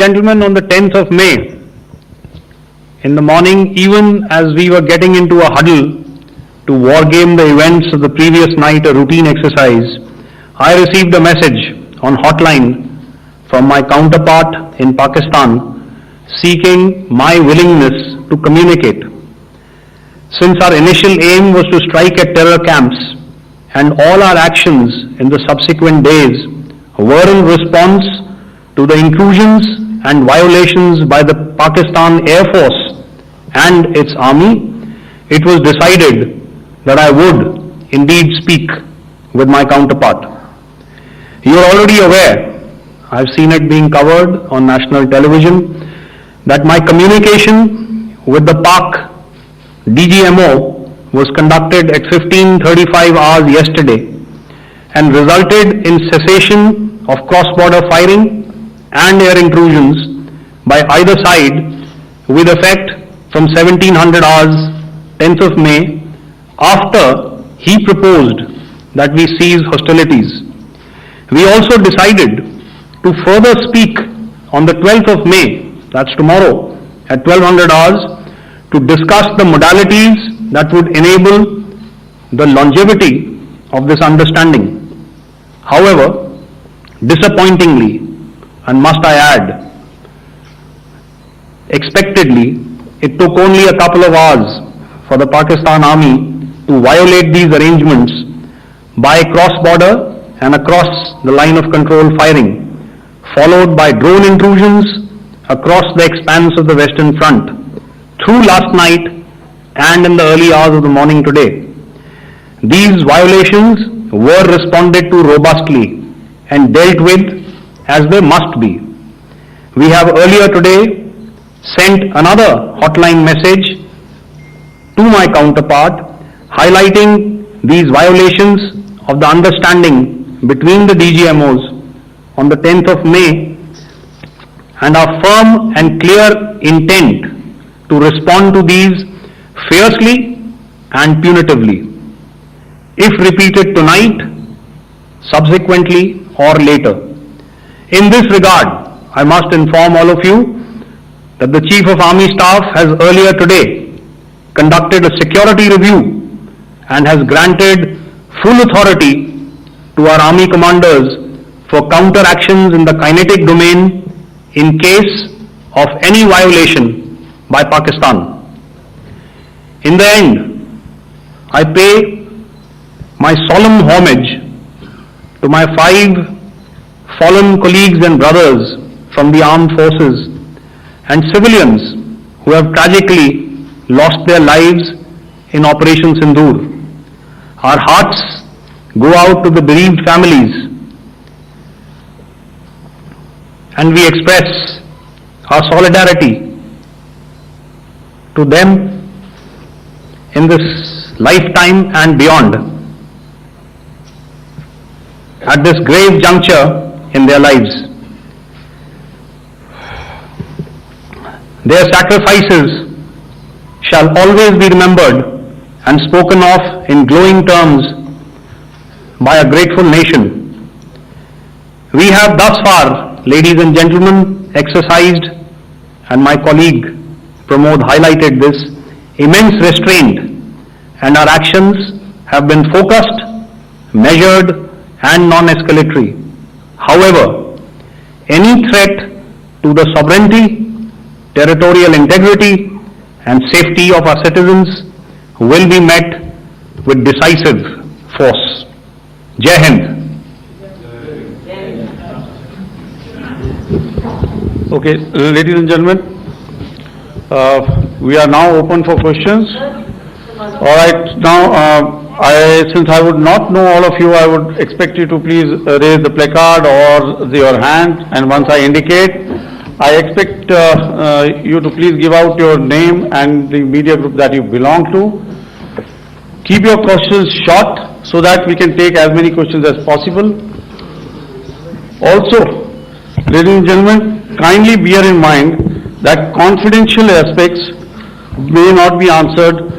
Gentlemen, on the 10th of May, in the morning, even as we were getting into a huddle to wargame the events of the previous night, a routine exercise, I received a message on hotline from my counterpart in Pakistan seeking my willingness to communicate. Since our initial aim was to strike at terror camps and all our actions in the subsequent days were in response to the intrusions and violations by the Pakistan Air Force and its army, it was decided that I would indeed speak with my counterpart. You are already aware, I've seen it being covered on national television, that my communication with the Pak DGMO was conducted at 15:35 hours yesterday and resulted in cessation of cross-border firing and air intrusions by either side with effect from 1700 hours 10th of May, after he proposed that we cease hostilities. We also decided to further speak on the 12th of May, that's tomorrow, at 1200 hours, to discuss the modalities that would enable the longevity of this understanding. However, disappointingly, and must I add, expectedly, it took only a couple of hours for the Pakistan Army to violate these arrangements by cross-border and across the line of control firing, followed by drone intrusions across the expanse of the Western Front through last night and in the early hours of the morning today. These violations were responded to robustly and dealt with as they must be. We have earlier today sent another hotline message to my counterpart highlighting these violations of the understanding between the DGMOs on the 10th of May and our firm and clear intent to respond to these fiercely and punitively, if repeated tonight, subsequently or later. In this regard, I must inform all of you that the Chief of Army Staff has earlier today conducted a security review and has granted full authority to our Army commanders for counter actions in the kinetic domain in case of any violation by Pakistan. In the end, I pay my solemn homage to my 5 fallen colleagues and brothers from the armed forces and civilians who have tragically lost their lives in Operation Sindoor. Our hearts go out to the bereaved families and we express our solidarity to them in this lifetime and beyond at this grave juncture in their lives. Their sacrifices shall always be remembered and spoken of in glowing terms by a grateful nation. We have thus far, ladies and gentlemen, exercised, and my colleague Pramod highlighted this, immense restraint, and our actions have been focused, measured, and non-escalatory. However, any threat to the sovereignty, territorial integrity, and safety of our citizens will be met with decisive force. Jai Hind. Okay, ladies and gentlemen, we are now open for questions. All right, now since I would not know all of you, I would expect you to please raise the placard or your hand, and once I indicate, I expect you to please give out your name and the media group that you belong to. Keep your questions short so that we can take as many questions as possible. Also, ladies and gentlemen, kindly bear in mind that confidential aspects may not be answered